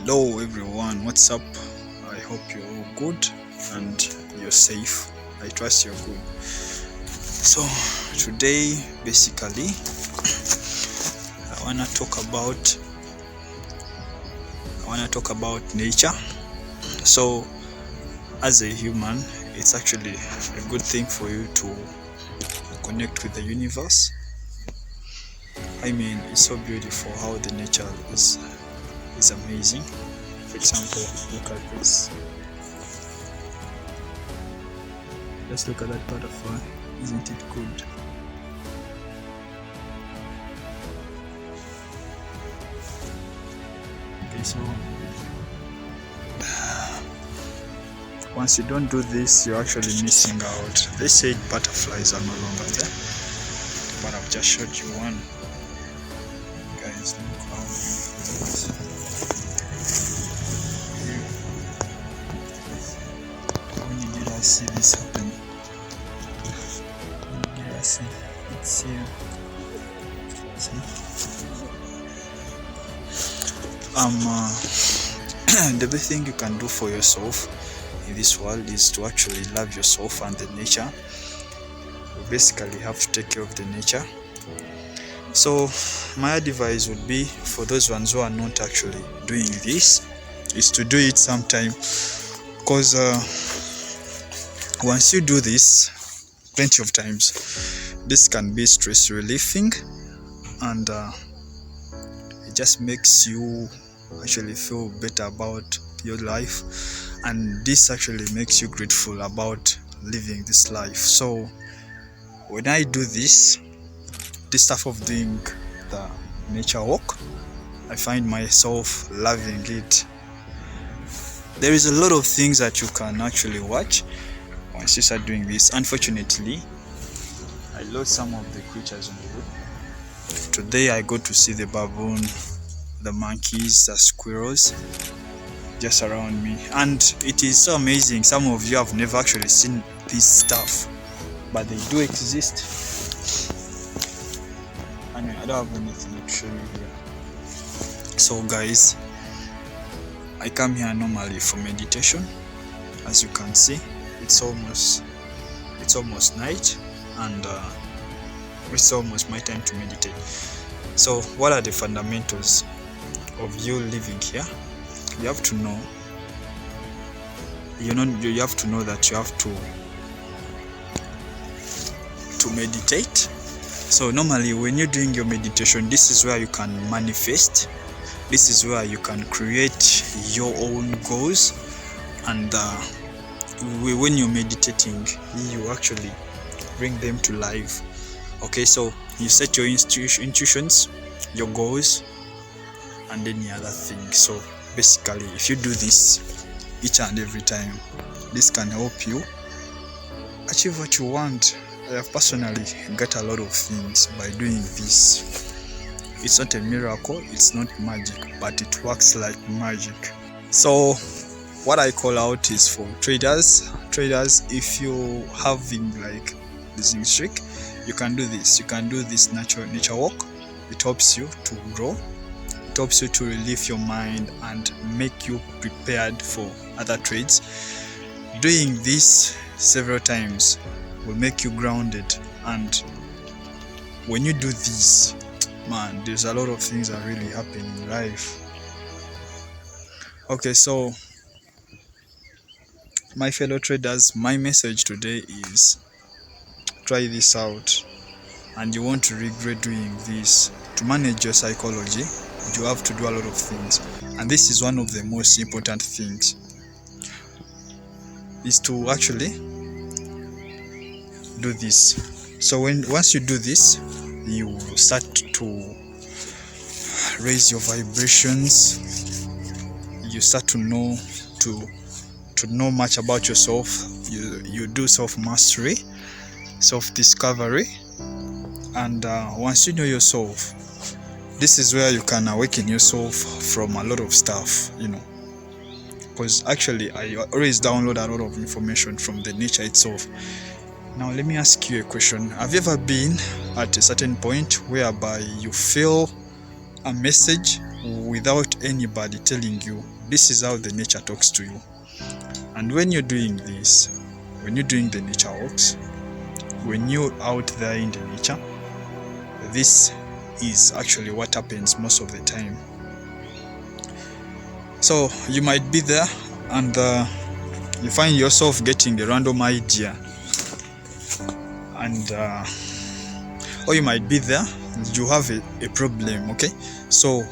Hello everyone, what's up? I hope you're all good and you're safe. I trust you're good. So today basically I wanna talk about nature. So as a human, it's actually a good thing for you to connect with the universe. I mean, it's so beautiful how the nature is amazing. For example, look at this. Let's look at that butterfly. Isn't it good? Okay, so once you don't do this, you're actually missing out. They said butterflies are no longer there, but I've just showed you one. Guys, look how beautiful. When did I see this happen? When did I see? It's here. See? The best thing you can do for yourself in this world is to actually love yourself and the nature. You basically have to take care of the nature. So my advice would be for those ones who are not actually doing this is to do it sometime, because once you do this plenty of times, this can be stress relieving, and it just makes you actually feel better about your life, and this actually makes you grateful about living this life. So when I do this stuff of doing the nature walk, I find myself loving it. There is a lot of things that you can actually watch once you start doing this. Unfortunately, I lost some of the creatures on the road. Today I got to see the baboon, the monkeys, the squirrels just around me, and it is so amazing. Some of you have never actually seen this stuff, but they do exist. I don't have anything to show you here. So guys, I come here normally for meditation. As you can see, it's almost night, and it's almost my time to meditate. So what are the fundamentals of you living here? You have to know, you have to know that you have to meditate. So normally when you're doing your meditation, this is where you can manifest, this is where you can create your own goals, and when you're meditating, you actually bring them to life. Okay, so you set your intuitions, your goals, and any other thing. So basically, if you do this each and every time, this can help you achieve what you want. I have personally got a lot of things by doing this. It's not a miracle, it's not magic, but it works like magic. So what I call out is for traders, if you having like this trick, you can do this. You can do this nature walk. It helps you to grow. It helps you to relieve your mind and make you prepared for other trades. Doing this several times will make you grounded, and when you do this, man, there's a lot of things that really happen in life. Okay, so my fellow traders, my message today is try this out, and you won't regret doing this. To manage your psychology, you have to do a lot of things, and this is one of the most important things, is to actually do this. So once you do this, you start to raise your vibrations. You start to know much about yourself. You do self-mastery, self-discovery, and once you know yourself, this is where you can awaken yourself from a lot of stuff, because actually I always download a lot of information from the nature itself. Now let me ask you a question. Have you ever been at a certain point whereby you feel a message without anybody telling you, this is how the nature talks to you. And when you're doing this, when you're doing the nature walks, when you're out there in the nature, this is actually what happens most of the time. So you might be there and you find yourself getting a random idea, and or you might be there, you have a problem, okay? So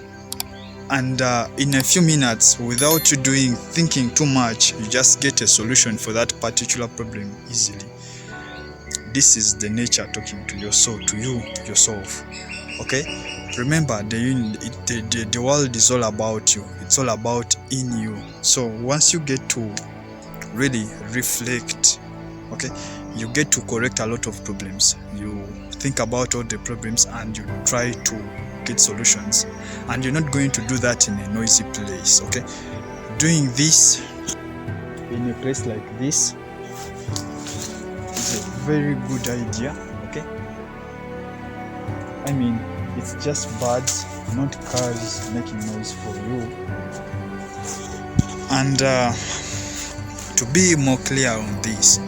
and in a few minutes, without you thinking too much, you just get a solution for that particular problem easily. This is the nature talking to your soul, to you yourself. Okay, remember the world is all about you. It's all about in you. So once you get to really reflect, okay, you get to correct a lot of problems. You think about all the problems and you try to get solutions, and you're not going to do that in a noisy place. Okay, doing this in a place like this is a very good idea. Okay, I mean, it's just birds, not cars making noise for you. And to be more clear on this,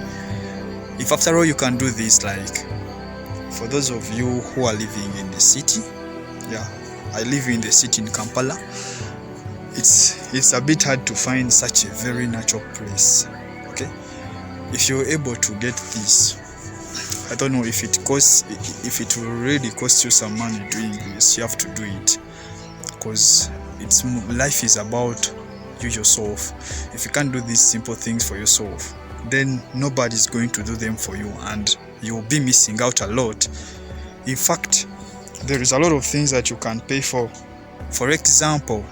if after all you can do this, like for those of you who are living in the city, yeah, I live in the city in Kampala. It's a bit hard to find such a very natural place. Okay, if you're able to get this, I don't know if it will really cost you some money doing this. You have to do it because life is about you yourself. If you can't do these simple things for yourself, then nobody's going to do them for you, and you'll be missing out a lot. In fact, there is a lot of things that you can pay for. For example,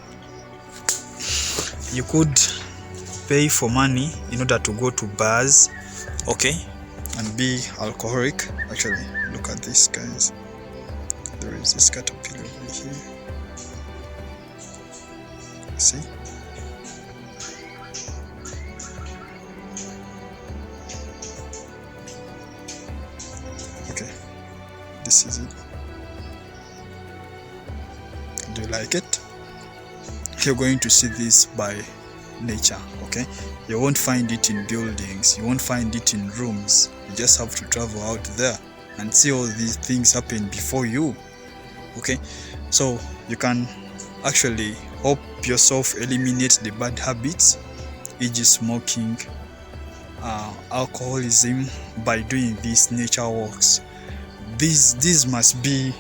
you could pay for money in order to go to bars, okay, and be alcoholic. Actually, look at this, guys. There is this caterpillar over here. See? Okay, this is it. Do you like it? You're going to see this by nature, okay? You won't find it in buildings, you won't find it in rooms. You just have to travel out there and see all these things happen before you, okay? So you can actually help yourself eliminate the bad habits, e.g. smoking, alcoholism, by doing these nature walks. These must be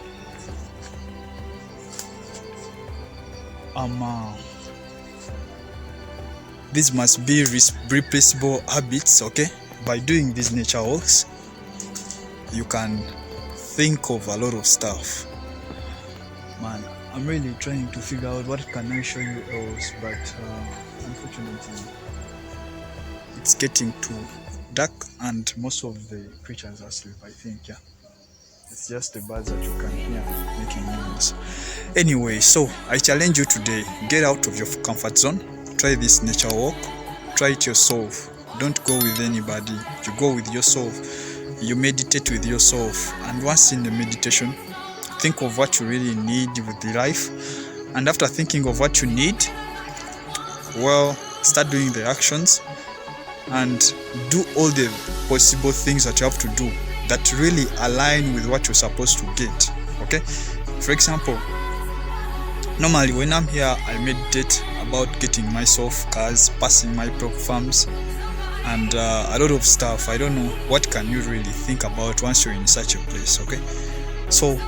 these must be replaceable habits, okay? By doing these nature walks, you can think of a lot of stuff. Man, I'm really trying to figure out what can I show you else, but unfortunately it's getting too dark and most of the creatures are asleep, I think. Yeah, it's just the birds that you can hear making noise. Anyway, so I challenge you today, get out of your comfort zone, try this nature walk, try it yourself. Don't go with anybody, you go with yourself, you meditate with yourself, and once in the meditation, think of what you really need with the life, and after thinking of what you need, well, start doing the actions and do all the possible things that you have to do that really align with what you're supposed to get. Okay, for example, normally when I'm here, I meditate about getting myself cars, passing my prop farms, and a lot of stuff. I don't know, what can you really think about once you're in such a place? Okay, so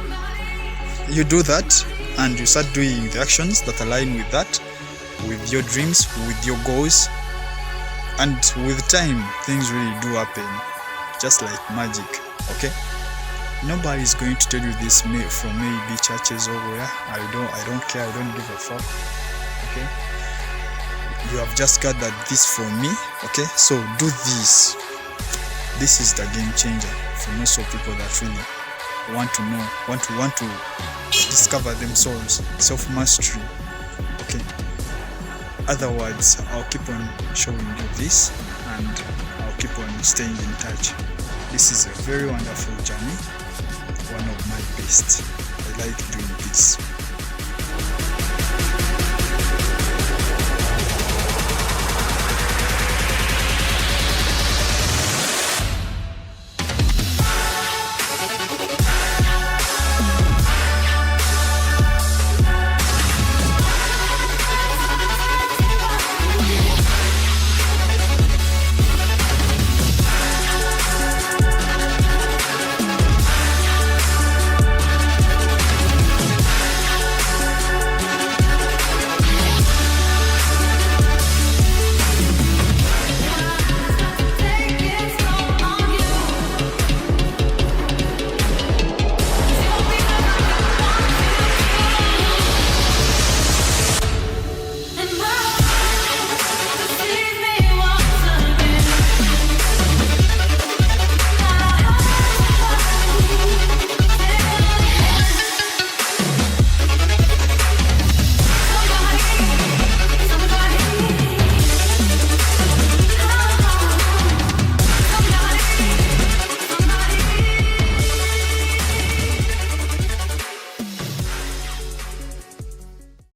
you do that and you start doing the actions that align with that, with your dreams, with your goals, and with time things really do happen, just like magic. Okay, nobody's going to tell you this from maybe churches or where. I don't care, I don't give a fuck. Okay, you have just got that this from me. Okay, so do this. This is the game changer for most of people that really want to know, want to discover themselves, self-mastery. Okay, otherwise I'll keep on showing you this and I'll keep on staying in touch. This is a very wonderful journey, one of my best. I like doing this.